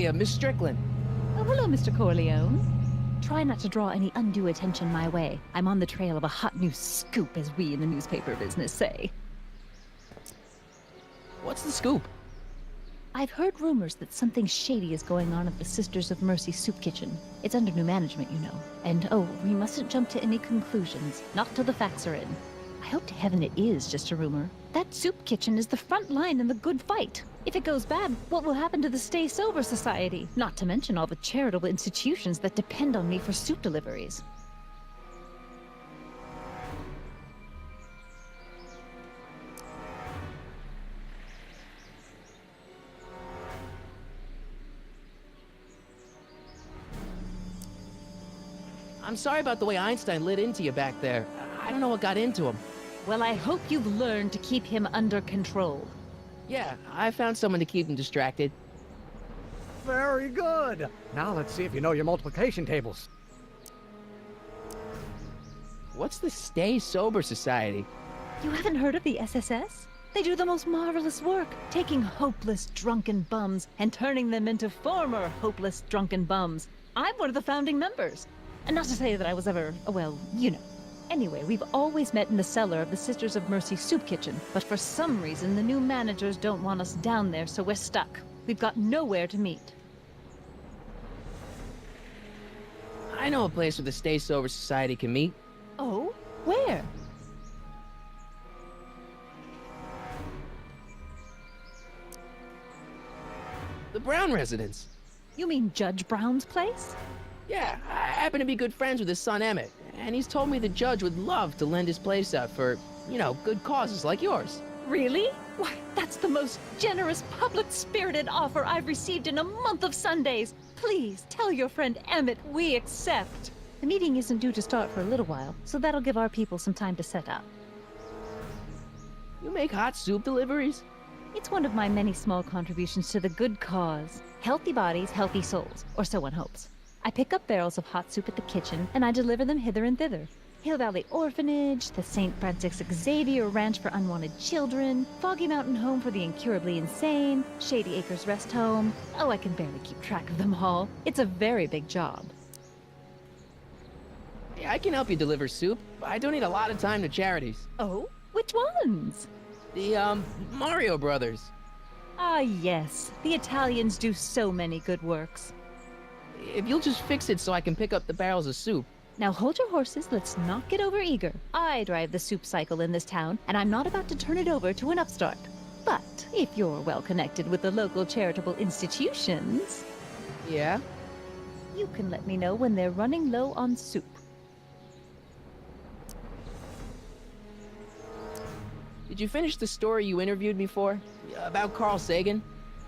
Hey, Miss Strickland. Oh, hello, Mr. Corleone. Try not to draw any undue attention my way. I'm on the trail of a hot new scoop, as we in the newspaper business say. What's the scoop? I've heard rumors that something shady is going on at the Sisters of Mercy soup kitchen. It's under new management, you know. And oh, we mustn't jump to any conclusions, not till the facts are in. I hope to heaven it is just a rumor. That soup kitchen is the front line in the good fight. If it goes bad, what will happen to the Stay Sober Society? Not to mention all the charitable institutions that depend on me for soup deliveries. I'm sorry about the way Einstein lit into you back there. I don't know what got into him. Well, I hope you've learned to keep him under control. Yeah, I found someone to keep him distracted. Very good. Now let's see if you know your multiplication tables. What's the Stay Sober Society? You haven't heard of the SSS? They do the most marvelous work, taking hopeless drunken bums and turning them into former hopeless drunken bums. I'm one of the founding members. And not to say that I was ever, well, you know. Anyway, we've always met in the cellar of the Sisters of Mercy soup kitchen, but for some reason the new managers don't want us down there, so we're stuck. We've got nowhere to meet. I know a place where the Stay Sober Society can meet. Oh? Where? The Brown residence. You mean Judge Brown's place? Yeah, I happen to be good friends with his son Emmett, and he's told me the judge would love to lend his place out for, you know, good causes like yours. Really? Why, that's the most generous, public-spirited offer I've received in a month of Sundays. Please, tell your friend Emmett we accept. The meeting isn't due to start for a little while, so that'll give our people some time to set up. You make hot soup deliveries? It's one of my many small contributions to the good cause. Healthy bodies, healthy souls, or so one hopes. I pick up barrels of hot soup at the kitchen, and I deliver them hither and thither. Hill Valley Orphanage, the St. Francis Xavier Ranch for Unwanted Children, Foggy Mountain Home for the Incurably Insane, Shady Acres Rest Home. Oh, I can barely keep track of them all. It's a very big job. Yeah, I can help you deliver soup. I donate a lot of time to charities. Oh? Which ones? The, Mario Brothers. Ah, yes. The Italians do so many good works. If you'll just fix it so I can pick up the barrels of soup. Now hold your horses, let's not get over-eager. I drive the soup cycle in this town, and I'm not about to turn it over to an upstart. But if you're well connected with the local charitable institutions... Yeah? You can let me know when they're running low on soup. Did you finish the story you interviewed me for? About Carl Sagan?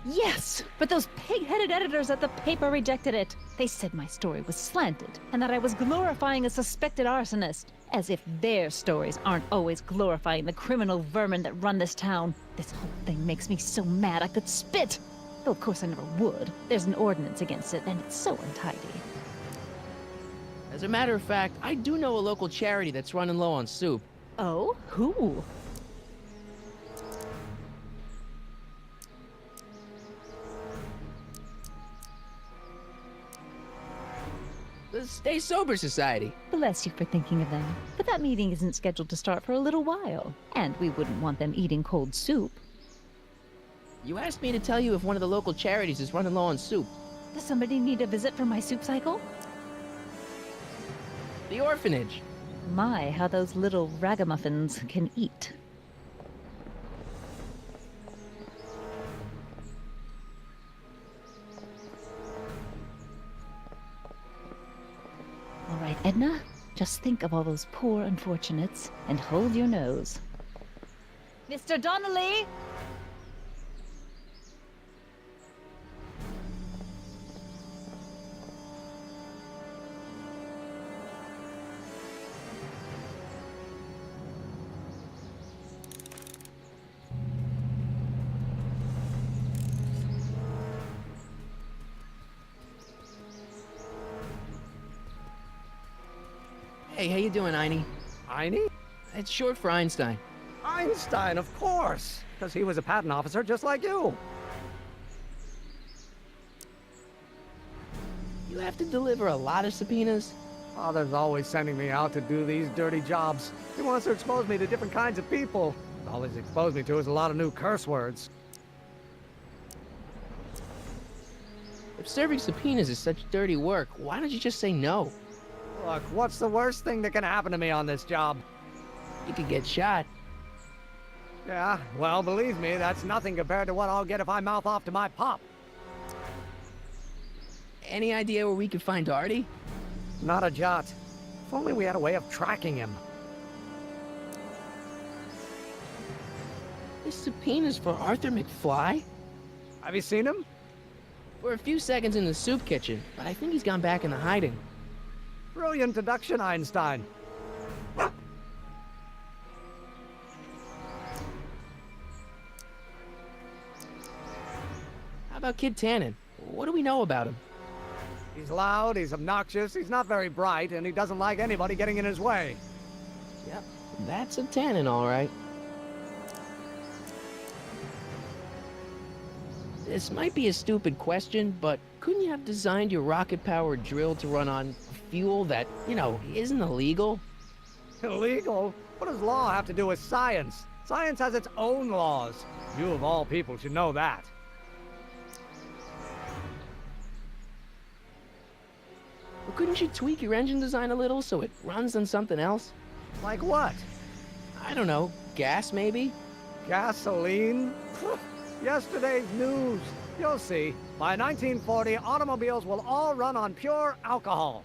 Yes, but those pig-headed editors at the paper rejected it. They said my story was slanted, and that I was glorifying a suspected arsonist. As if their stories aren't always glorifying the criminal vermin that run this town. This whole thing makes me so mad I could spit. Though of course I never would. There's an ordinance against it, and it's so untidy. As a matter of fact, I do know a local charity that's running low on soup. Oh? Who? The Stay Sober Society. Bless you for thinking of them. But that meeting isn't scheduled to start for a little while. And we wouldn't want them eating cold soup. You asked me to tell you if one of the local charities is running low on soup. Does somebody need a visit for my soup cycle? The orphanage. My, how those little ragamuffins can eat. All right, Edna, just think of all those poor unfortunates and hold your nose. Mr. Donnelly! Hey, how you doing, Einie? Einie? It's short for Einstein. Einstein, of course, because he was a patent officer just like you. You have to deliver a lot of subpoenas? Father's always sending me out to do these dirty jobs. He wants to expose me to different kinds of people. All he's exposed me to is a lot of new curse words. If serving subpoenas is such dirty work, why don't you just say no? Look, what's the worst thing that can happen to me on this job? You could get shot. Yeah, well, believe me, that's nothing compared to what I'll get if I mouth off to my pop. Any idea where we could find Artie? Not a jot. If only we had a way of tracking him. This subpoena's for Arthur McFly? Have you seen him? For a few seconds in the soup kitchen, but I think he's gone back into hiding. Brilliant deduction, Einstein. How about Kid Tannen? What do we know about him? He's loud, he's obnoxious, he's not very bright, and he doesn't like anybody getting in his way. Yep, that's a Tannen, all right. This might be a stupid question, but couldn't you have designed your rocket-powered drill to run on fuel that, isn't illegal? Illegal? What does law have to do with science? Science has its own laws. You, of all people, should know that. Well, couldn't you tweak your engine design a little so it runs on something else? Like what? I don't know, gas maybe? Gasoline? Yesterday's news. You'll see. By 1940, automobiles will all run on pure alcohol.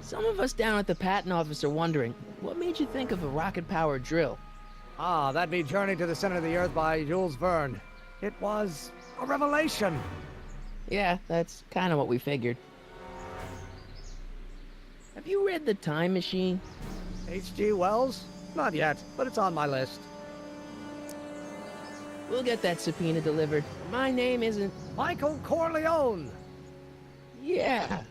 Some of us down at the patent office are wondering, what made you think of a rocket-powered drill? Ah, that'd be Journey to the Center of the Earth by Jules Verne. It was a revelation. Yeah, that's kind of what we figured. Have you read The Time Machine? H.G. Wells? Not yet, but it's on my list. We'll get that subpoena delivered. My name isn't... Michael Corleone! Yeah.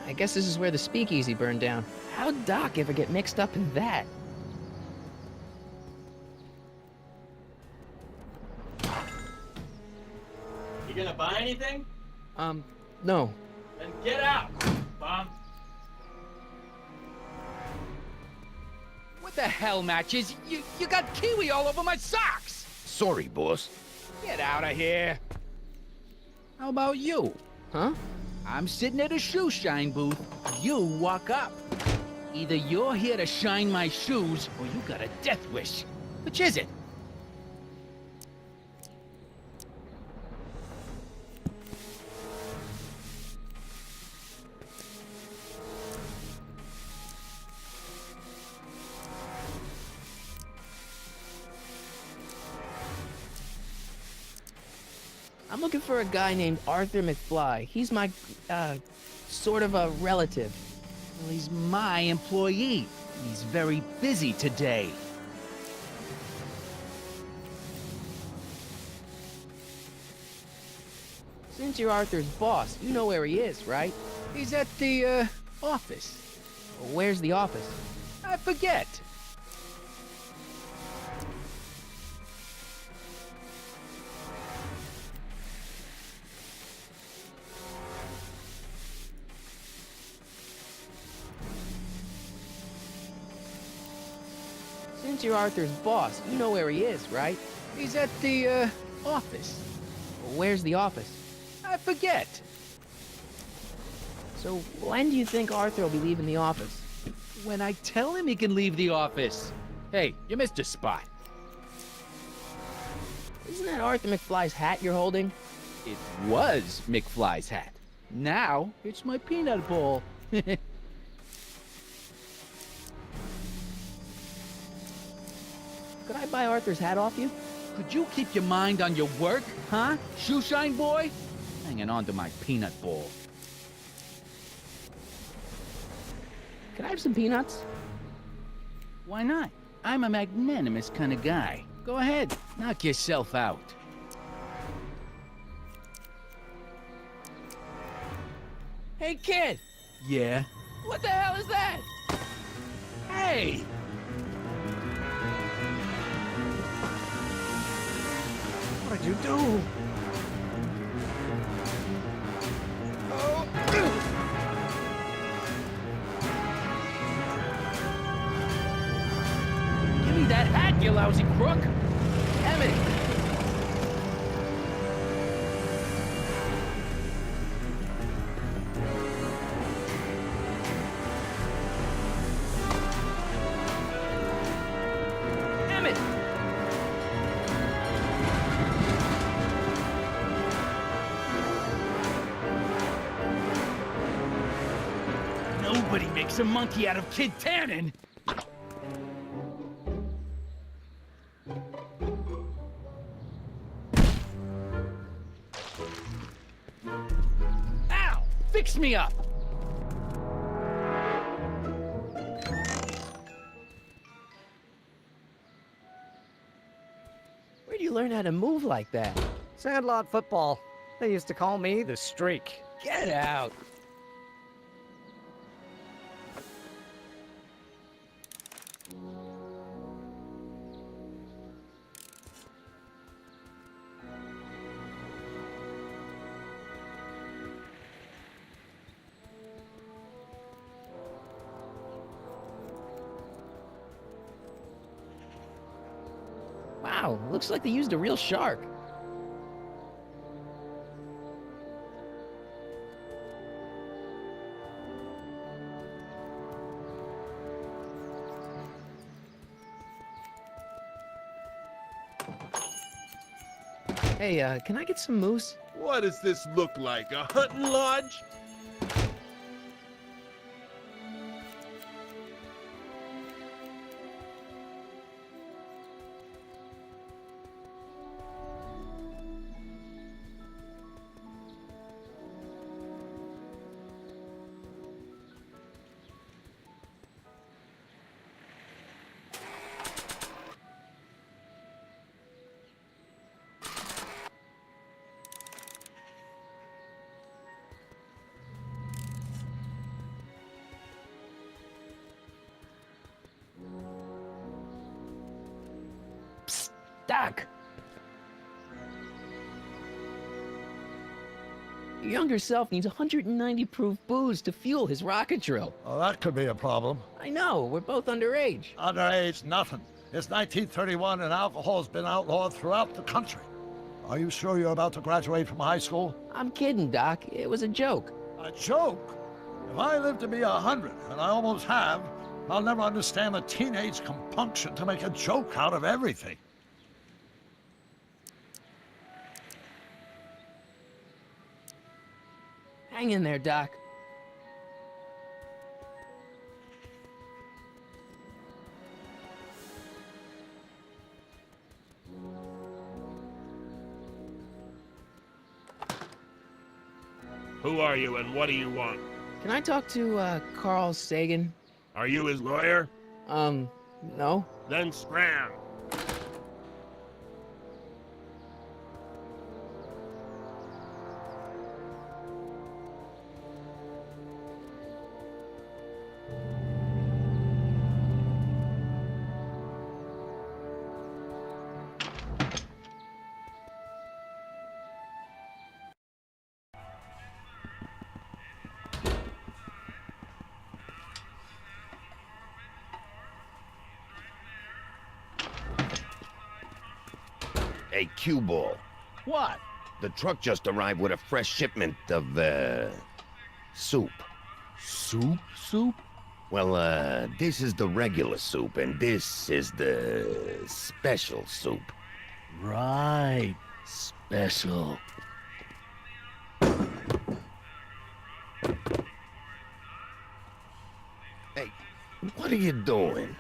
I guess this is where the speakeasy burned down. How'd Doc ever get mixed up in that? You gonna buy anything? No. Then get out, bum. What the hell, Matches? You got kiwi all over my socks! Sorry, boss. Get out of here. How about you? Huh? I'm sitting at a shoe shine booth. You walk up. Either you're here to shine my shoes, or you got a death wish. Which is it? I'm looking for a guy named Arthur McFly. He's my, sort of a relative. Well, he's my employee. He's very busy today. Since you're Arthur's boss, you know where he is, right? He's at the, office. Where's the office? I forget. Since you're Arthur's boss, you know where he is, right? He's at the, office. Where's the office? I forget. So when do you think Arthur will be leaving the office? When I tell him he can leave the office. Hey, you missed a spot. Isn't that Arthur McFly's hat you're holding? It was McFly's hat. Now, it's my peanut ball. Could I buy Arthur's hat off you? Could you keep your mind on your work, huh, shoeshine boy? Hanging on to my peanut ball. Can I have some peanuts? Why not? I'm a magnanimous kind of guy. Go ahead, knock yourself out. Hey, kid! Yeah? What the hell is that? Hey! What did you do? Give me that hat, you lousy crook! Emmett! Emmett! Nobody makes a monkey out of Kid Tannen! Ow! Fix me up! Where'd you learn how to move like that? Sandlot football. They used to call me the Streak. Get out! Wow, looks like they used a real shark. Hey, can I get some moose? What does this look like? A hunting lodge? Doc! Your younger self needs 190 proof booze to fuel his rocket drill. Oh, that could be a problem. I know, we're both underage. Underage, nothing. It's 1931 and alcohol's been outlawed throughout the country. Are you sure you're about to graduate from high school? I'm kidding, Doc. It was a joke. A joke? If I live to be 100, and I almost have, I'll never understand the teenage compunction to make a joke out of everything. Hang in there, Doc. Who are you and what do you want? Can I talk to, Carl Sagan? Are you his lawyer? No? Then scram. Hey, cue ball. What? The truck just arrived with a fresh shipment of, soup. Soup? Soup? Well, this is the regular soup, and this is the special soup. Right. Special. Hey, what are you doing?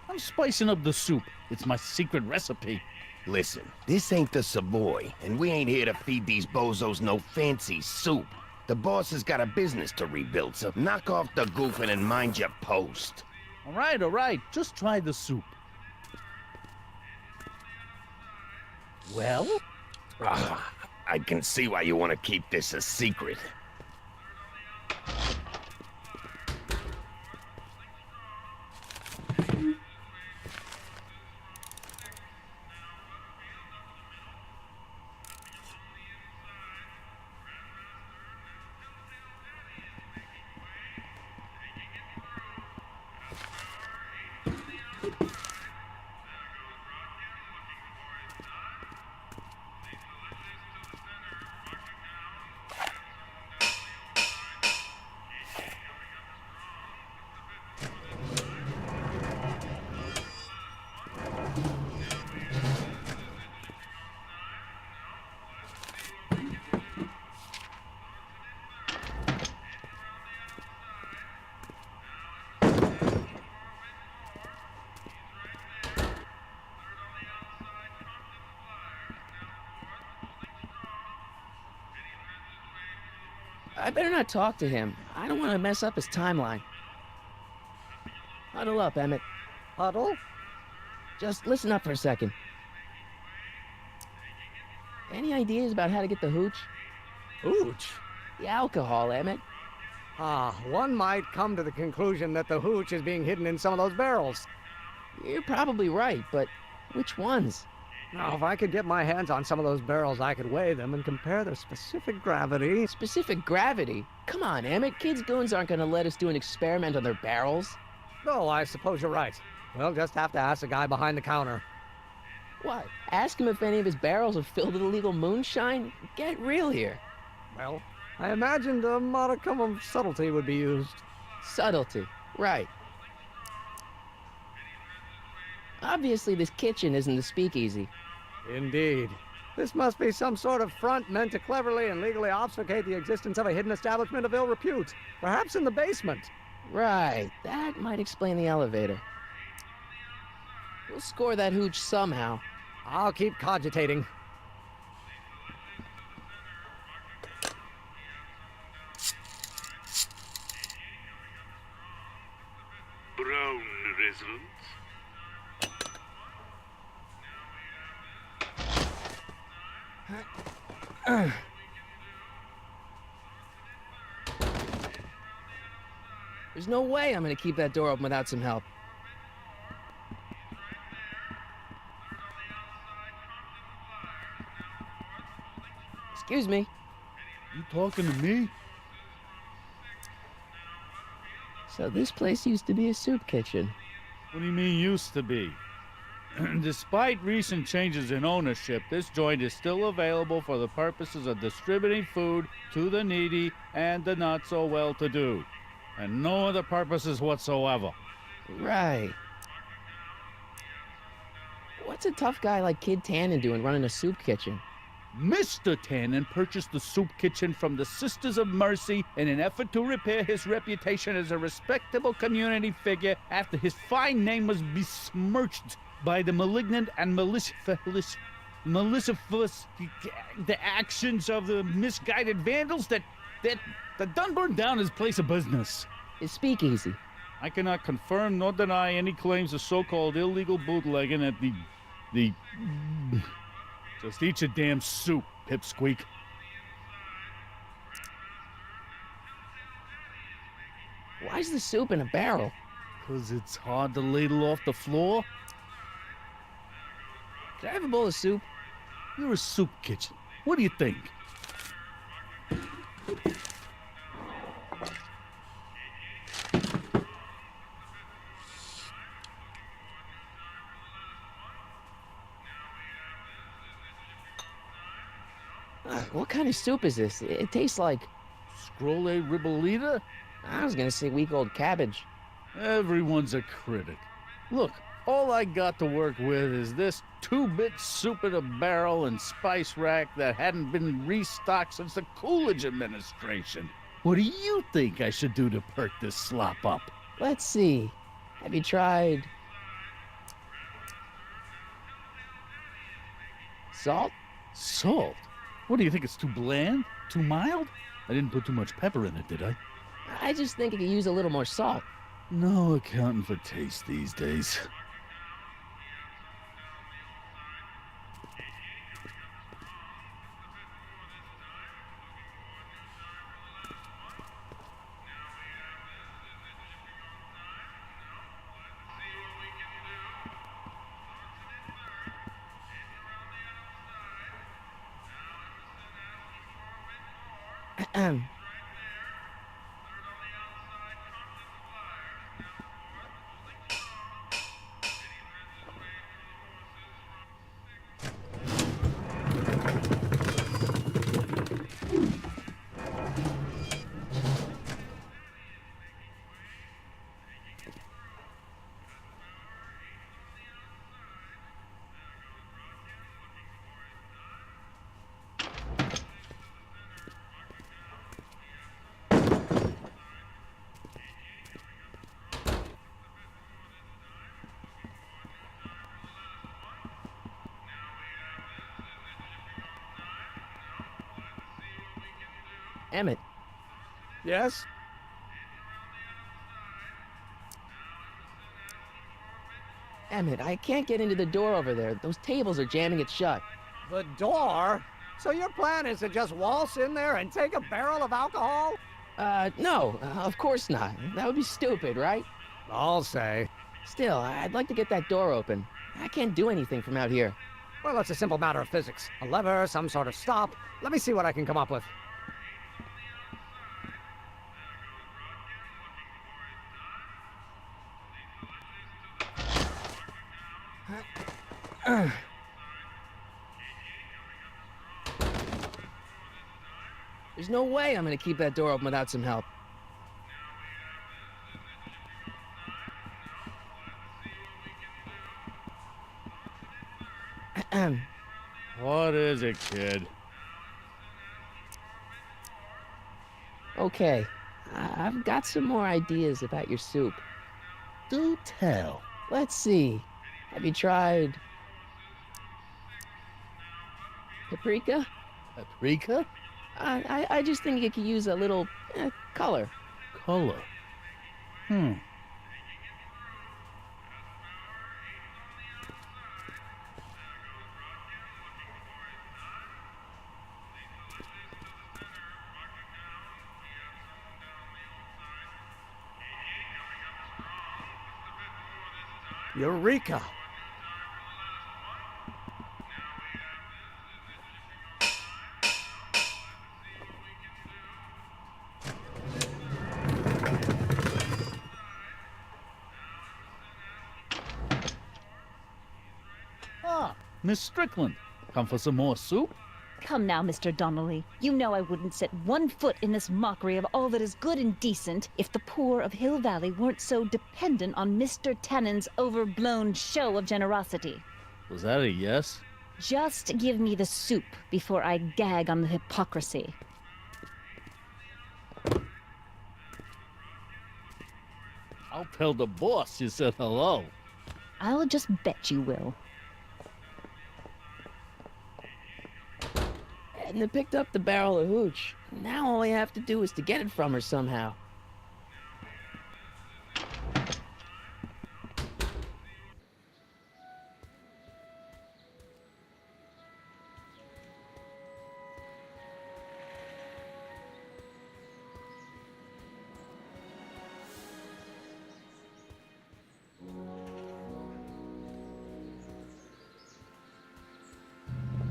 I'm spicing up the soup. It's my secret recipe. Listen, this ain't the Savoy, and we ain't here to feed these bozos no fancy soup. The boss has got a business to rebuild, so knock off the goofing and mind your post. All right. Just try the soup. Well? Ah, I can see why you want to keep this a secret. I better not talk to him. I don't want to mess up his timeline. Huddle up, Emmett. Huddle? Just listen up for a second. Any ideas about how to get the hooch? Hooch? The alcohol, Emmett. One might come to the conclusion that the hooch is being hidden in some of those barrels. You're probably right, but which ones? Now, if I could get my hands on some of those barrels, I could weigh them and compare their specific gravity. Specific gravity? Come on, Emmett. Kids' goons aren't going to let us do an experiment on their barrels. Oh, I suppose you're right. We'll just have to ask the guy behind the counter. What? Ask him if any of his barrels are filled with illegal moonshine? Get real here. Well, I imagined a modicum of subtlety would be used. Subtlety. Right. Obviously, this kitchen isn't the speakeasy. Indeed. This must be some sort of front meant to cleverly and legally obfuscate the existence of a hidden establishment of ill repute. Perhaps in the basement. Right. That might explain the elevator. We'll score that hooch somehow. I'll keep cogitating. Brown residents. There's no way I'm gonna keep that door open without some help. Excuse me. You talking to me? So this place used to be a soup kitchen. What do you mean used to be? Despite recent changes in ownership, this joint is still available for the purposes of distributing food to the needy and the not so well-to-do, and no other purposes whatsoever. Right. What's a tough guy like Kid Tannen doing running a soup kitchen? Mr. Tannen purchased the soup kitchen from the Sisters of Mercy in an effort to repair his reputation as a respectable community figure after his fine name was besmirched by the malignant and malicious the actions of the misguided vandals that done burned down his place of business. It's speakeasy. I cannot confirm nor deny any claims of so-called illegal bootlegging at the just eat your damn soup, pipsqueak. Why's the soup in a barrel? 'Cause it's hard to ladle off the floor. Can I have a bowl of soup? You're a soup kitchen. What do you think? What kind of soup is this? It tastes like... Scrolle ribolita? I was gonna say week-old cabbage. Everyone's a critic. Look, all I got to work with is this 2-bit soup in a barrel and spice rack that hadn't been restocked since the Coolidge administration. What do you think I should do to perk this slop up? Let's see. Have you tried... salt? Salt? What do you think, it's too bland? Too mild? I didn't put too much pepper in it, did I? I just think it could use a little more salt. No accounting for taste these days. Ahem. Emmett, Yes? Emmett, I can't get into the door over there. Those tables are jamming it shut. The door? So your plan is to just waltz in there and take a barrel of alcohol? No, of course not. That would be stupid, right? I'll say. Still, I'd like to get that door open. I can't do anything from out here. Well, it's a simple matter of physics. A lever, some sort of stop. Let me see what I can come up with. There's no way I'm gonna keep that door open without some help. Ahem. What is it, kid? Okay, I've got some more ideas about your soup. Do tell. Let's see. Have you tried paprika? Paprika? I just think it could use a little color. Color. Hmm. Eureka! Ah, Miss Strickland. Come for some more soup? Come now, Mr. Donnelly. You know I wouldn't set one foot in this mockery of all that is good and decent if the poor of Hill Valley weren't so dependent on Mr. Tannen's overblown show of generosity. Was that a yes? Just give me the soup before I gag on the hypocrisy. I'll tell the boss you said hello. I'll just bet you will. Edna picked up the barrel of hooch. Now all I have to do is to get it from her somehow.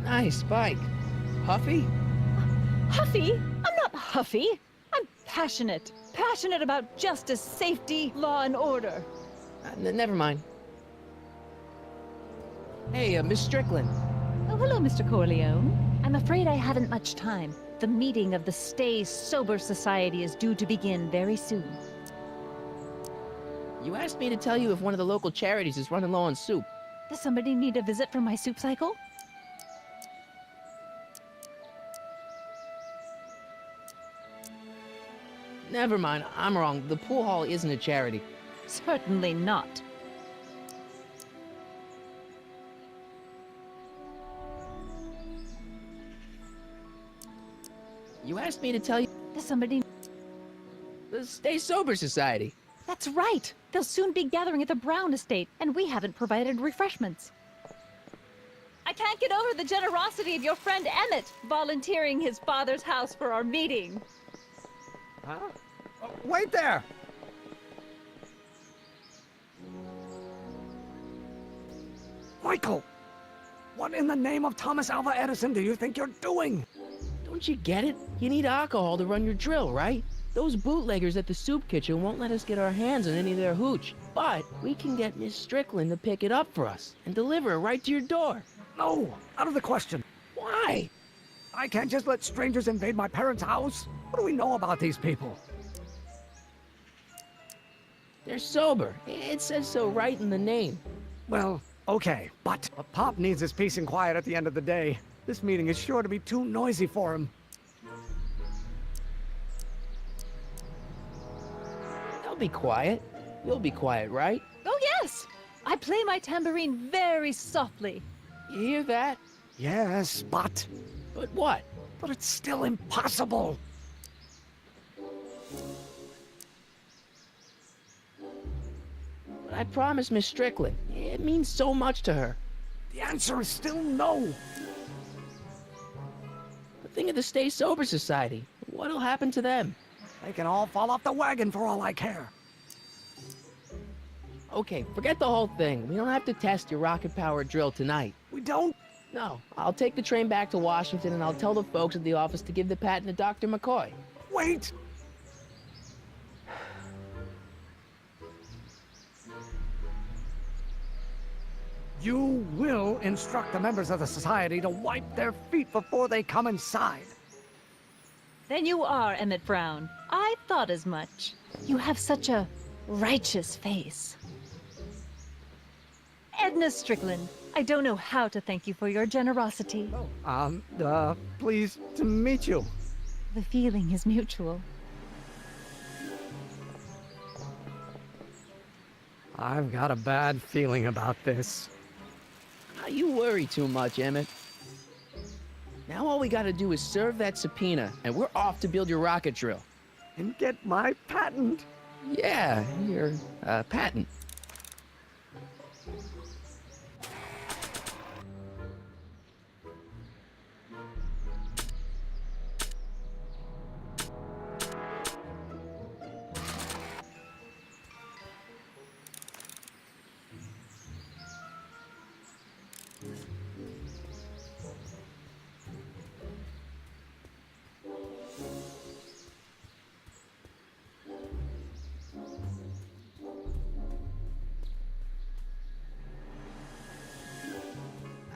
Nice bike. Huffy? Huffy? I'm not huffy. I'm passionate. Passionate about justice, safety, law, and order. Never mind. Hey, Miss Strickland. Oh, hello, Mr. Corleone. I'm afraid I haven't much time. The meeting of the Stay Sober Society is due to begin very soon. You asked me to tell you if one of the local charities is running low on soup. Does somebody need a visit from my soup cycle? Never mind, I'm wrong. The pool hall isn't a charity. Certainly not. You asked me to tell you Does somebody... the Stay Sober Society. That's right. They'll soon be gathering at the Brown estate, and we haven't provided refreshments. I can't get over the generosity of your friend Emmett, volunteering his father's house for our meeting. Huh? Oh, wait there! Michael! What in the name of Thomas Alva Edison do you think you're doing? Don't you get it? You need alcohol to run your drill, right? Those bootleggers at the soup kitchen won't let us get our hands on any of their hooch. But we can get Miss Strickland to pick it up for us and deliver it right to your door. No, out of the question. Why? I can't just let strangers invade my parents' house. What do we know about these people? They're sober. It says so right in the name. Well, okay, but Pop needs his peace and quiet at the end of the day. This meeting is sure to be too noisy for him. They'll be quiet. You'll be quiet, right? Oh, yes! I play my tambourine very softly. You hear that? Yes, but But what? it's still impossible. But I promised Miss Strickland. It means so much to her. The answer is still no. But think of the Stay Sober Society. What'll happen to them? They can all fall off the wagon for all I care. Okay, forget the whole thing. We don't have to test your rocket-powered drill tonight. We don't? No, I'll take the train back to Washington and I'll tell the folks at the office to give the patent to Dr. McCoy. Wait! You will instruct the members of the society to wipe their feet before they come inside. Then you are Emmett Brown. I thought as much. You have such a righteous face. Edna Strickland, I don't know how to thank you for your generosity. Pleased to meet you. The feeling is mutual. I've got a bad feeling about this. You worry too much, Emmett. Now all we gotta do is serve that subpoena, and we're off to build your rocket drill. And get my patent. Yeah, your patent.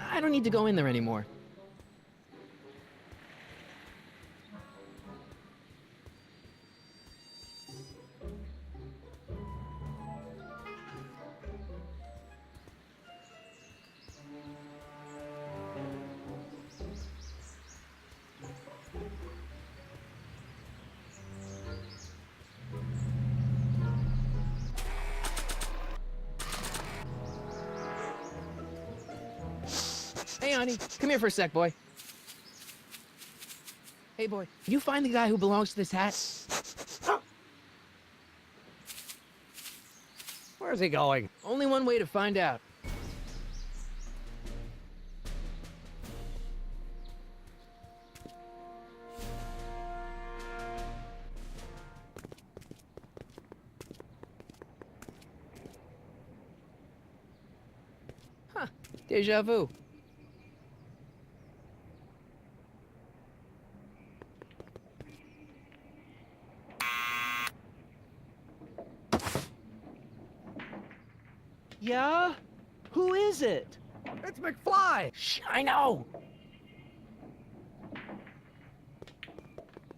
I don't need to go in there anymore. Hey, honey, come here for a sec, boy. Hey, boy, can you find the guy who belongs to this hat? Where's he going? Only one way to find out. Huh, déjà vu. Yeah? Who is it? It's McFly! Shh, I know!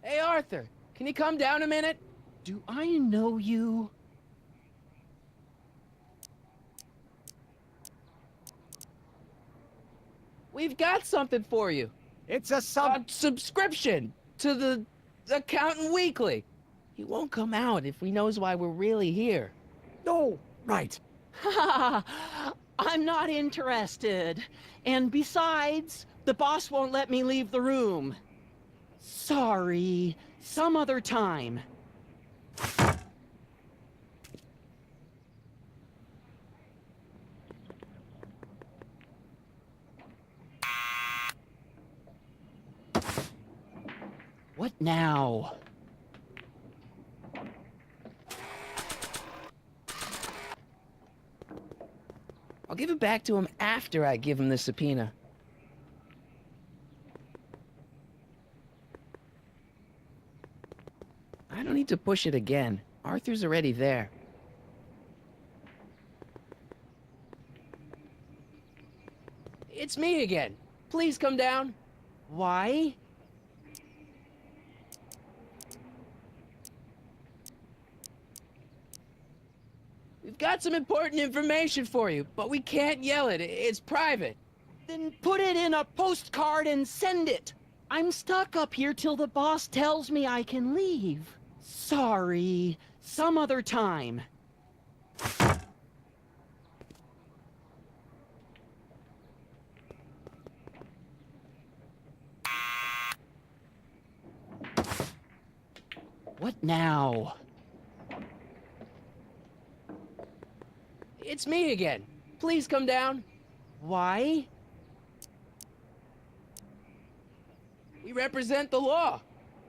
Hey, Arthur, can you come down a minute? Do I know you? We've got something for you. It's a Subscription to the Accountant Weekly. He won't come out if he knows why we're really here. No, right. I'm not interested. And besides, the boss won't let me leave the room. Sorry, some other time. now? I'll give it back to him after I give him the subpoena. I don't need to push it again. Arthur's already there. It's me again. Please come down. Why? We've got some important information for you, but we can't yell it. It's private. Then put it in a postcard and send it. I'm stuck up here till the boss tells me I can leave. Sorry, some other time. What now? It's me again. Please come down. Why? We represent the law.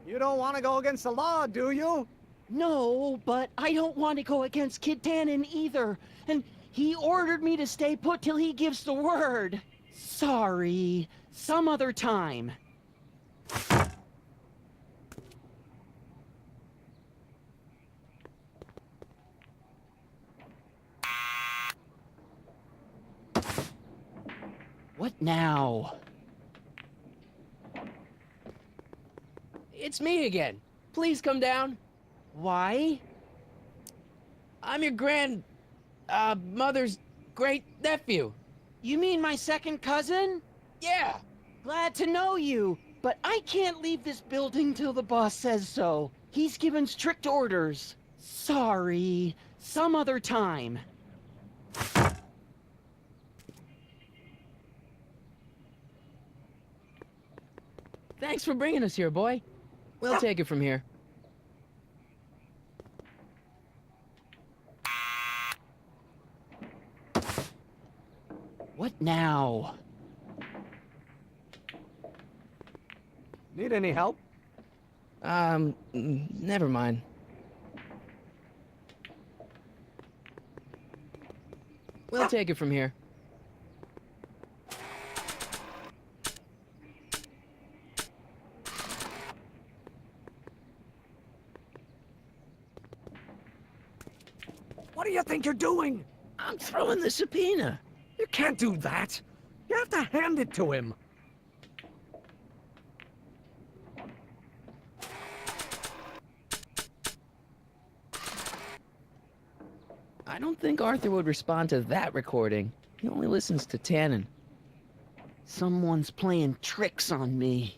You don't want to go against the law, do you? No, but I don't want to go against Kid Tannen either. And he ordered me to stay put till he gives the word. Sorry, some other time. What now? It's me again. Please come down. Why? I'm your mother's great nephew. You mean my second cousin? Yeah. Glad to know you, but I can't leave this building till the boss says so. He's given strict orders. Sorry, some other time. Thanks for bringing us here, boy. We'll take it from here. What now? Need any help? Never mind. We'll take it from here. What do you think you're doing? I'm throwing the subpoena. You can't do that. You have to hand it to him. I don't think Arthur would respond to that recording. He only listens to Tannen. Someone's playing tricks on me.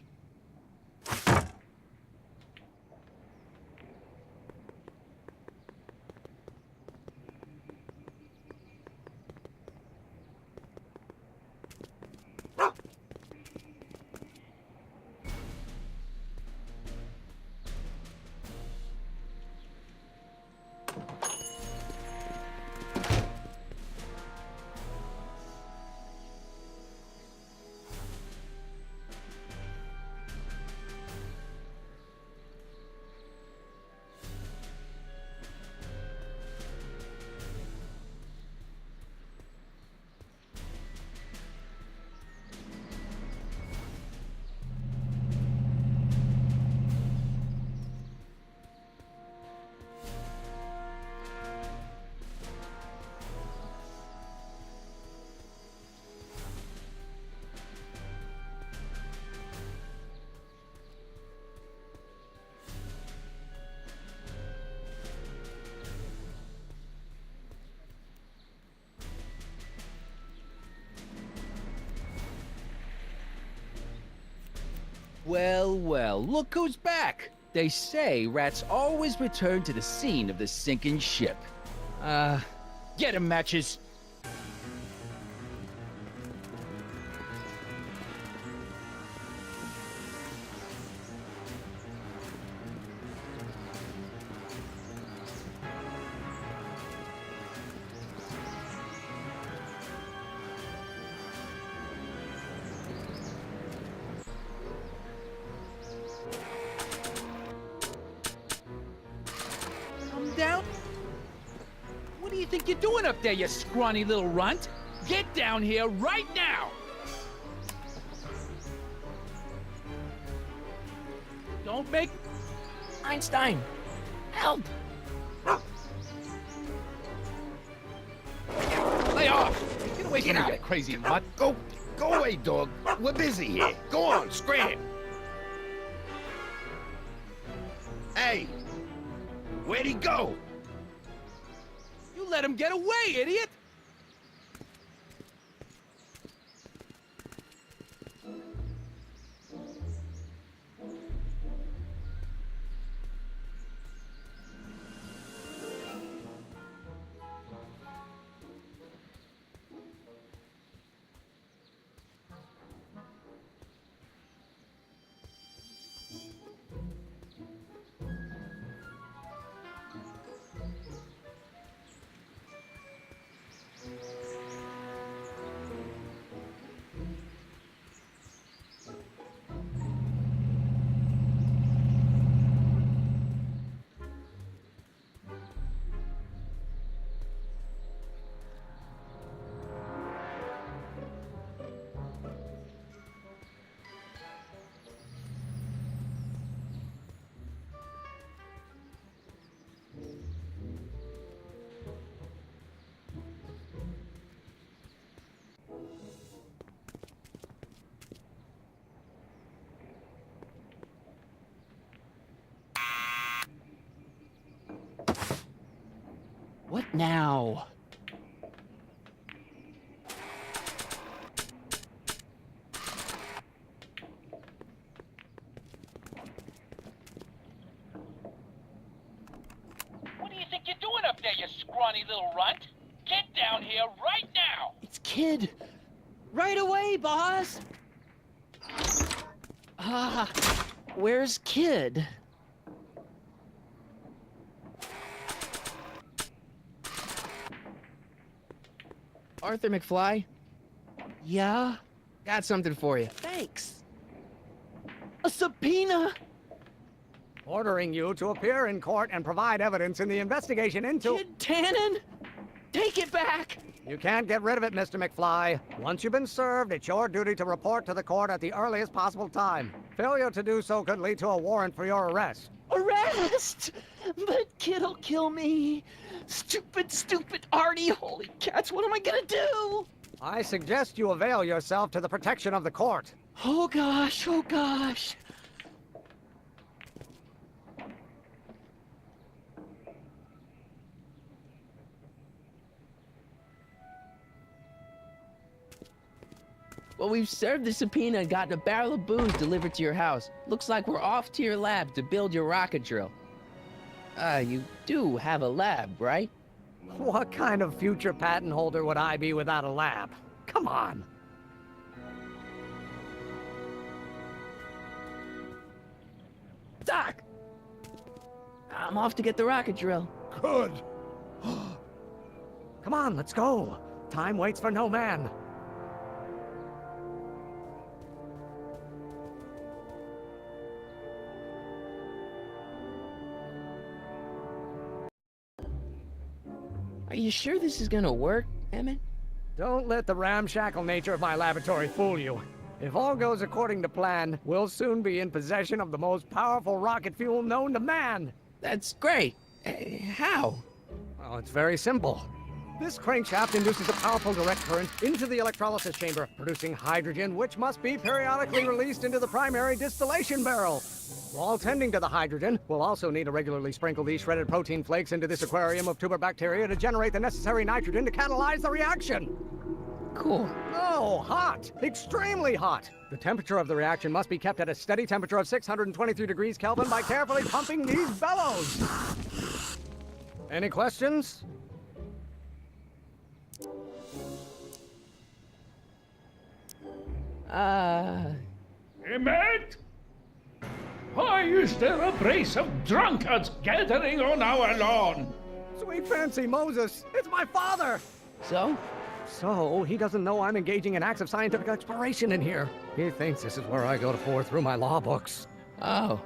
Well, well, look who's back! They say rats always return to the scene of the sinking ship. Get 'em, Matches! down? What do you think you're doing up there, you scrawny little runt? Get down here right now! Don't make... Einstein, help! Lay off! Get away from me, you crazy mutt! Go away, dog. We're busy here. Go on, scram. Hey, where'd he go? You let him get away, idiot! What now? What do you think you're doing up there, you scrawny little runt? Get down here right now! It's Kid. Right away, boss. Ah, where's Kid? Arthur McFly, Yeah? got something for you. Thanks. A subpoena? Ordering you to appear in court and provide evidence in the investigation into... Kid Tannen? Take it back! You can't get rid of it, Mr. McFly. Once you've been served, it's your duty to report to the court at the earliest possible time. Failure to do so could lead to a warrant for your arrest. Arrest! But Kid'll kill me. Stupid, stupid Artie. Holy cats, what am I gonna do? I suggest you avail yourself to the protection of the court. Oh gosh, oh gosh. Well, we've served the subpoena and gotten a barrel of booze delivered to your house. Looks like we're off to your lab to build your rocket drill. You do have a lab, right? What kind of future patent holder would I be without a lab? Come on. Doc! I'm off to get the rocket drill. Good. Come on, let's go. Time waits for no man. Are you sure this is gonna work, Emmett? Don't let the ramshackle nature of my laboratory fool you. If all goes according to plan, we'll soon be in possession of the most powerful rocket fuel known to man. That's great. How? Well, it's very simple. This crankshaft induces a powerful direct current into the electrolysis chamber, producing hydrogen, which must be periodically released into the primary distillation barrel. While tending to the hydrogen, we'll also need to regularly sprinkle these shredded protein flakes into this aquarium of tuber bacteria to generate the necessary nitrogen to catalyze the reaction. Cool. Oh, hot! Extremely hot! The temperature of the reaction must be kept at a steady temperature of 623 degrees Kelvin by carefully pumping these bellows. Any questions? Emmett? Why is there a brace of drunkards gathering on our lawn? Sweet fancy Moses, it's my father! So? So, he doesn't know I'm engaging in acts of scientific exploration in here. He thinks this is where I go to pour through my law books. Oh.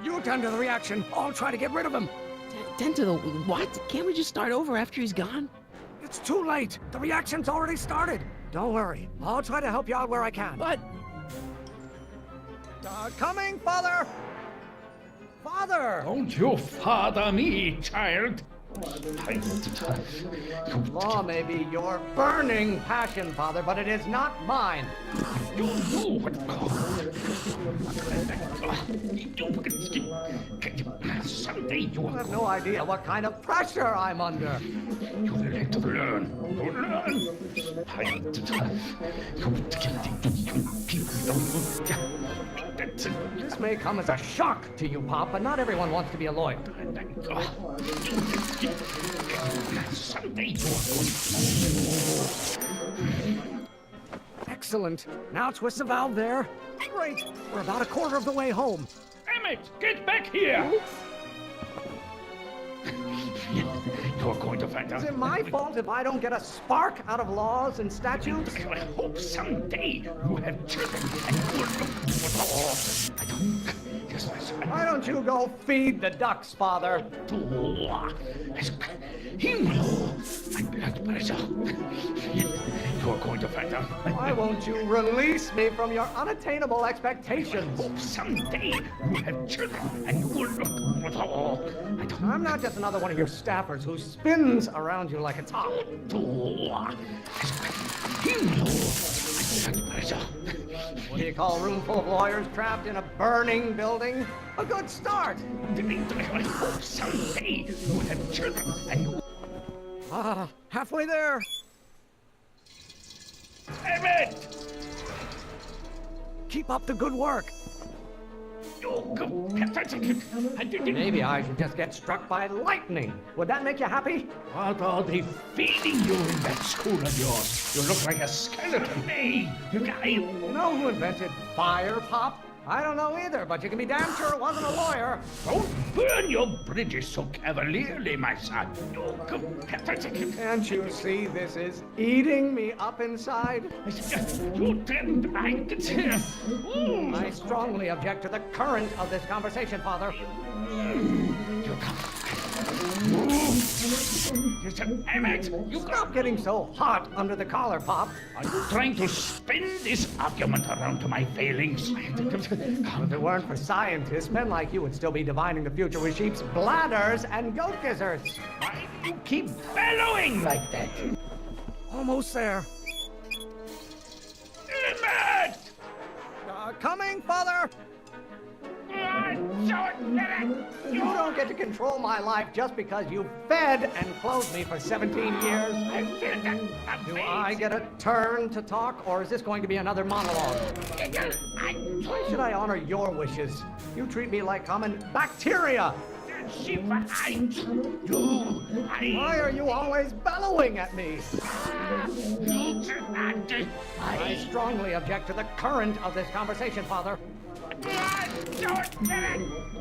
You tend to the reaction. I'll try to get rid of him. 10 to the... What? Can't we just start over after he's gone? It's too late. The reaction's already started. Don't worry. I'll try to help you out where I can. But... Coming, Father! Father! Don't you father me, child. Law may be your burning passion, Father, but it is not mine. You know what? Someday you You will have no idea what kind of pressure I'm under. You will have to learn. To learn. This may come as a shock to you, Pop, but not everyone wants to be a lawyer. Someday you are Excellent. Now twist the valve there. Great. We're about a quarter of the way home. Emmett, get back here! You're going to find out. Is it my fault if I don't get a spark out of laws and statutes? I hope someday you have children and you will look for all. I don't. Yes, my son. Why don't you go feed the ducks, Father? Him. My blood pressure. You're going to find out. Why won't you release me from your unattainable expectations? Hope someday you have children and you will look for all. I don't. I'm not just another one of your staffers who spins around you like a top. What do you call a room full of lawyers trapped in a burning building? A good start. I hope someday you have children and you... Halfway there. Emmett! Keep up the good work. Maybe Maybe I should just get struck by lightning. Would that make you happy? What are they feeding you in that school of yours? You look like a skeleton. Hey, you know who invented fire, Pop? I don't know either, but you can be damn sure it wasn't a lawyer. Don't burn your bridges so cavalierly, my son. Can't you see this is eating me up inside? You didn't like it. I strongly object to the current of this conversation, Father. Emmett, you Stop getting so hot under the collar, Pop. Are you trying to spin this argument around to my failings? If it weren't for scientists, men like you would still be divining the future with sheep's bladders and goat gizzards. Why do you keep bellowing like that? Almost there. Emmett! Coming, Father! You don't get to control my life just because you fed and clothed me for 17 years. Do I get a turn to talk, or is this going to be another monologue? Why should I honor your wishes? You treat me like common bacteria. Why are you always bellowing at me? I strongly object to the current of this conversation, Father.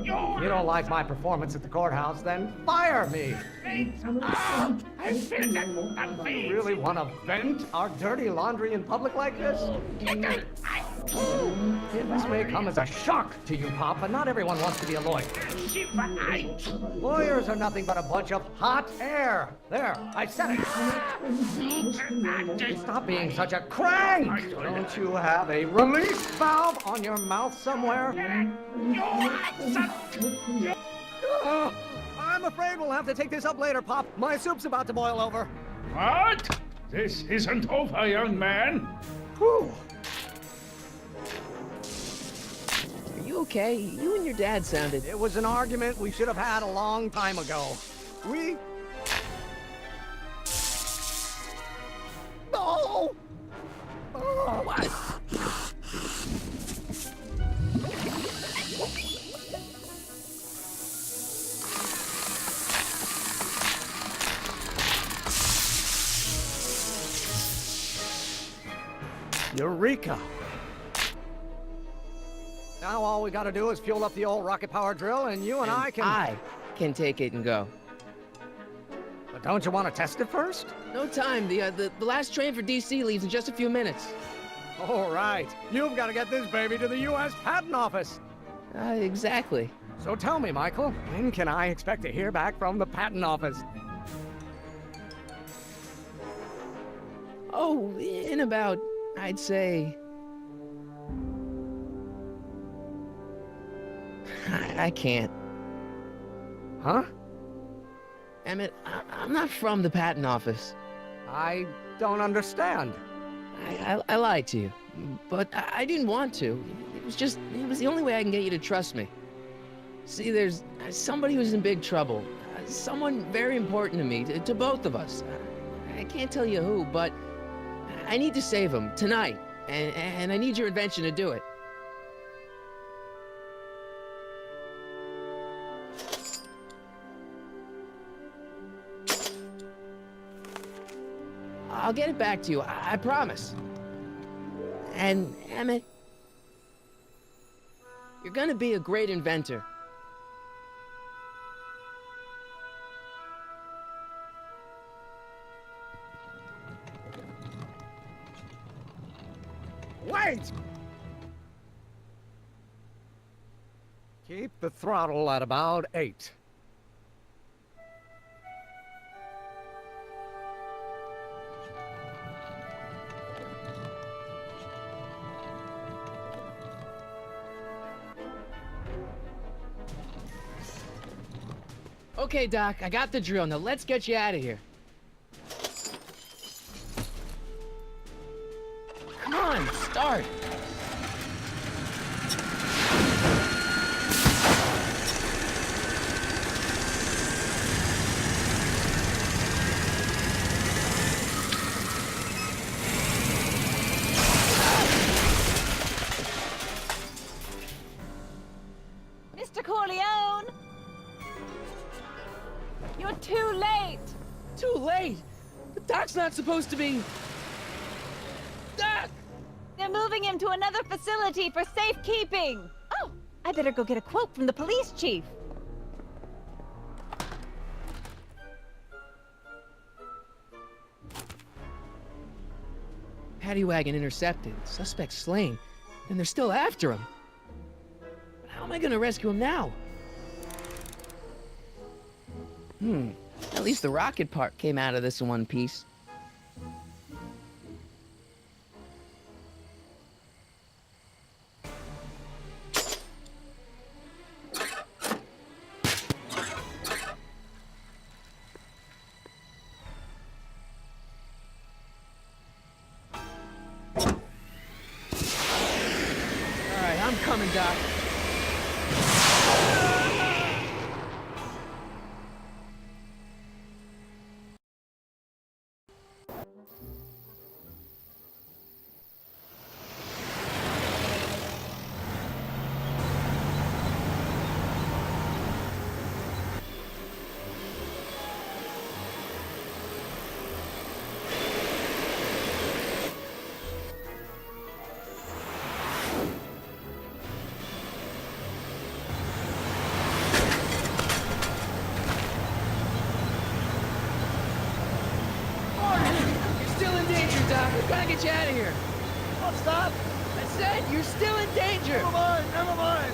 You don't like my performance at the courthouse, then fire me. You really want to vent our dirty laundry in public like this? This may come as a shock to you, Pop, but not everyone wants to be a lawyer. Lawyers are nothing but a bunch of hot air. There, I said it. Stop being such a crank. Don't you have a release valve on your mouth somewhere? I'm afraid we'll have to take this up later, Pop. My soup's about to boil over. What? This isn't over, young man. Whew. Are you okay? You and your dad sounded... It was an argument we should have had a long time ago. Oh! Oh! What? Eureka! Now all we gotta do is fuel up the old rocket-powered drill, and you and I can take it and go. But don't you want to test it first? No time. The last train for DC leaves in just a few minutes. All right. You've got to get this baby to the U.S. Patent Office. Exactly. So tell me, Michael, when can I expect to hear back from the patent office? Oh, in about, I'd say... I can't. Huh? Emmett, I'm not from the patent office. I don't understand. I lied to you, but I didn't want to. It was the only way I can get you to trust me. See, there's somebody who's in big trouble. Someone very important to me, to both of us. I can't tell you who, but I need to save him tonight, and I need your invention to do it. I'll get it back to you, I promise. And, Emmett, you're gonna be a great inventor. Wait! Keep the throttle at about 8. Okay, Doc, I got the drill. Now let's get you out of here. Come on, start. Mr. Corleone! You're too late! Too late. The Doc's not supposed to be... Doc! They're moving him to another facility for safekeeping! Oh, I better go get a quote from the police chief. Paddy wagon intercepted. Suspect slain. And they're still after him. How am I gonna rescue him now? At least the rocket part came out of this in one piece. All right, I'm coming, Doc. Doc, we've got to get you out of here. What's that? I said you're still in danger. Never mind, never mind.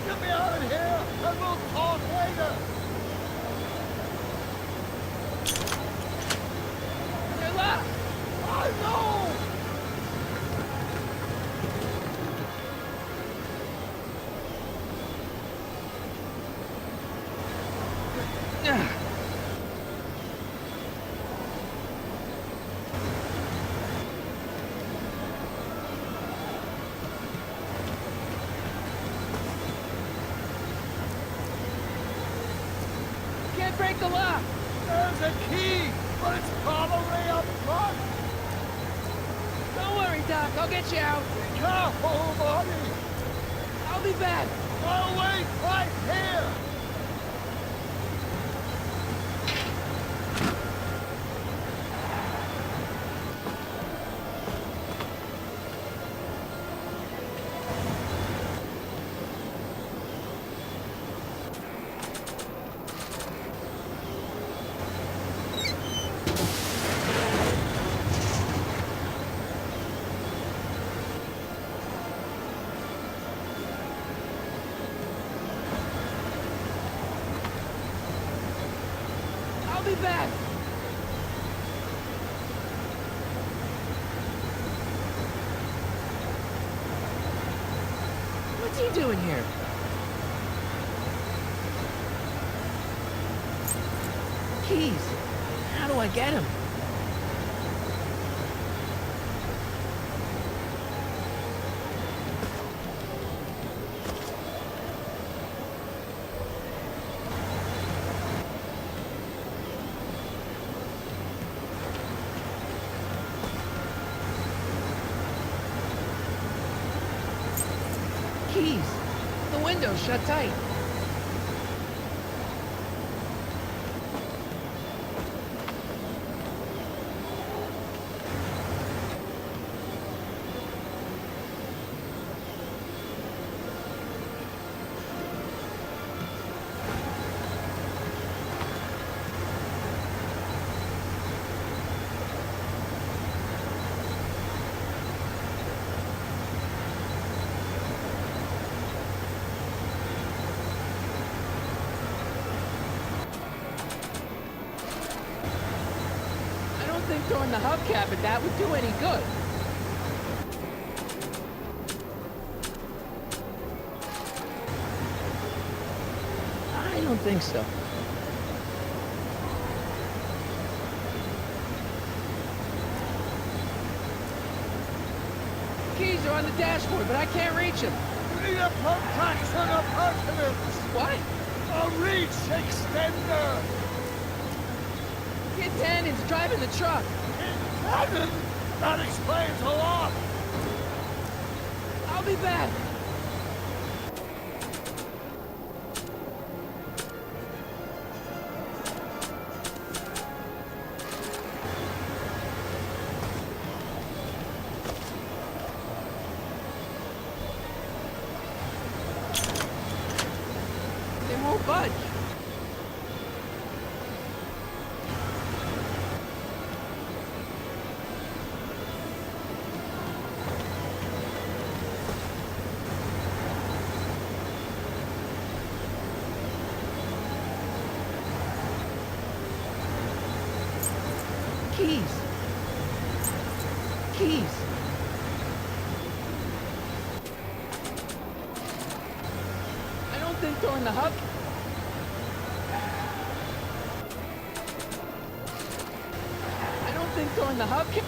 Get me out of here, and we'll talk later. You're locked. I know! Can't break the lock. There's a key, but it's probably up front. Don't worry, Doc. I'll get you out. Be careful, buddy. I'll be back. I'll wait right here. I'll be back! What's he doing here? Keys. How do I get him? Keys. The window's shut tight. I don't think throwing the hubcap at that would do any good. I don't think so. Keys are on the dashboard, but I can't reach them. You need a protraction appurtenance! What? A reach extender! Kid Tannen's driving the truck. Cannon? That explains a lot! I'll be back. They won't budge. Keys. Keys. I don't think throwing the hub... I don't think throwing the hubcap...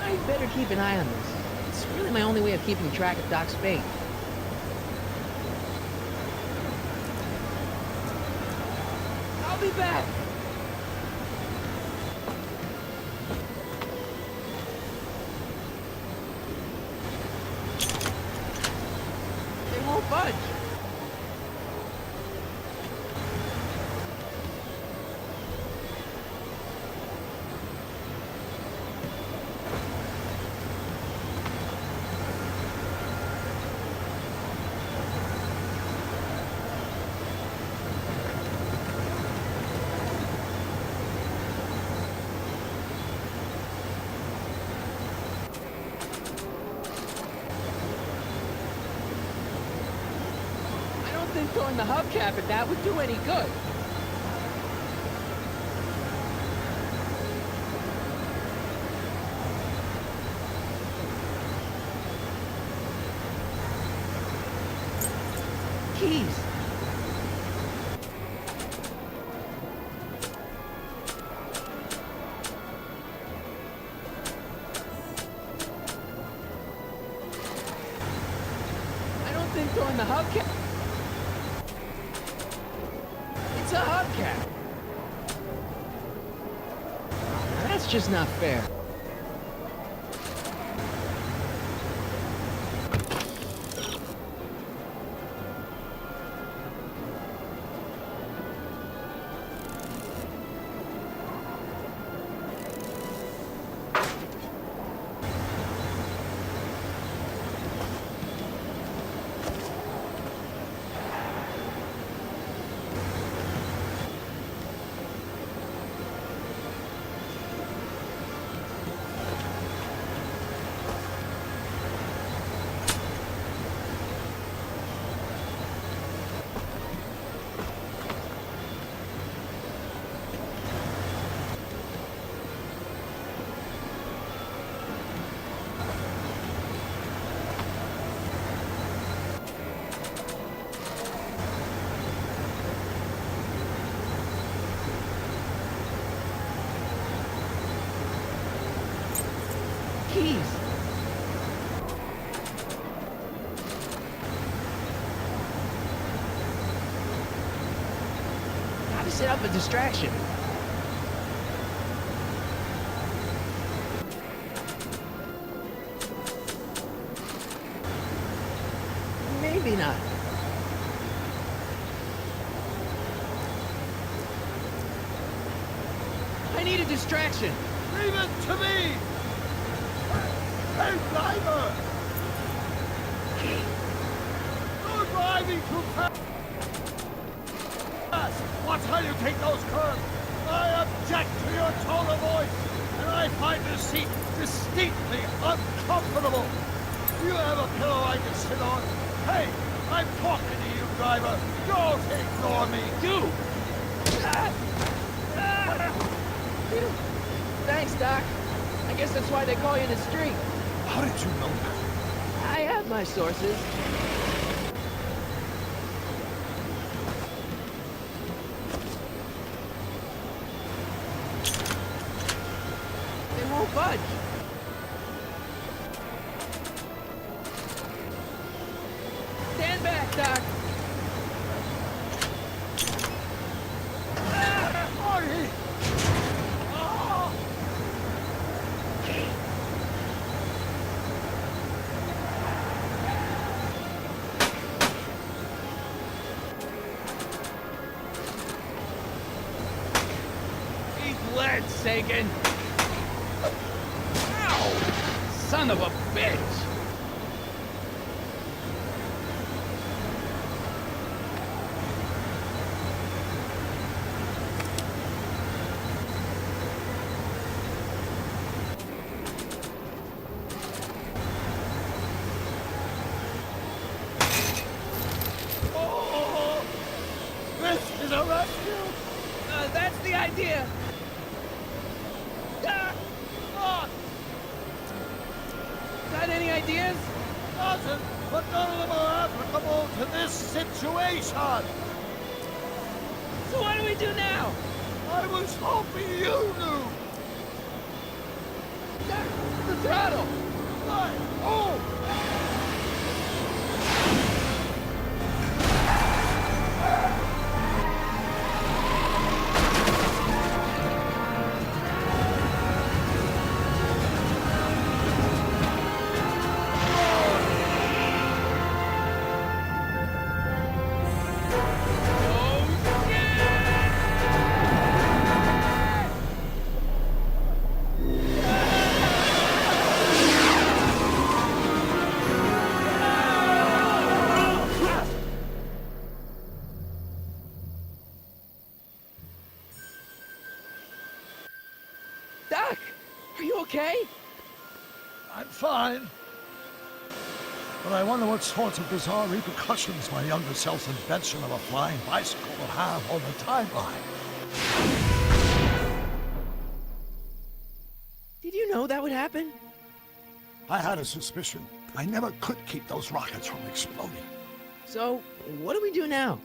I better keep an eye on this. It's really my only way of keeping track of Doc's fate. I'll be back! They won't budge. I don't think throwing the hubcap at that would do any good. Keys. I don't think throwing the hubcap... It's a hubcap. Now that's just not fair. set up a distraction. Maybe not. I need a distraction. Leave it to me! Hey, driver! You're driving too fast! Watch how you take those curves! I object to your tone of voice, and I find this seat distinctly uncomfortable! Do you have a pillow I can sit on? Hey, I'm talking to you, driver! Don't ignore me! You! Thanks, Doc. I guess that's why they call you the street. How did you know that? I have my sources. They won't budge. Stand back, Doc. Marty! Ah! Eat lead, Sagan! Ow! Son of a bitch! Oh! This is a rescue! That's the idea. Ah! Ah! Got any ideas? Doesn't, but none of them are applicable to this situation! So what do we do now? I was hoping you knew! The throttle. Why? Oh! Doc, are you okay? I'm fine. But I wonder what sorts of bizarre repercussions my younger self's invention of a flying bicycle will have on the timeline. Did you know that would happen? I had a suspicion. I never could keep those rockets from exploding. So, what do we do now?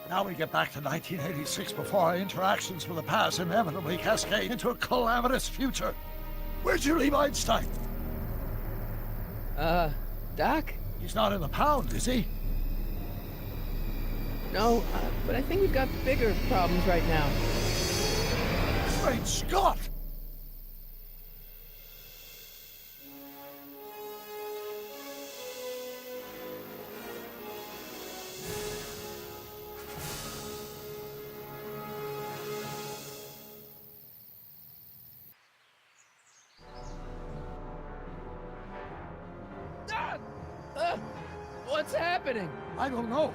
Now we get back to 1986 before our interactions with the past inevitably cascade into a calamitous future. Where'd you leave Einstein? Doc? He's not in the pound, is he? No, but I think we've got bigger problems right now. Great Scott! What's happening? I don't know.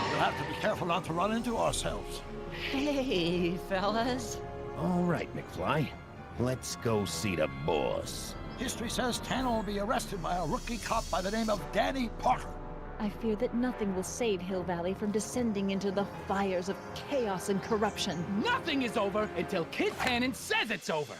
We'll have to be careful not to run into ourselves. Hey, fellas. All right, McFly. Let's go see the boss. History says Tanner will be arrested by a rookie cop by the name of Danny Parker. I fear that nothing will save Hill Valley from descending into the fires of chaos and corruption. Nothing is over until Kid Tannen says it's over!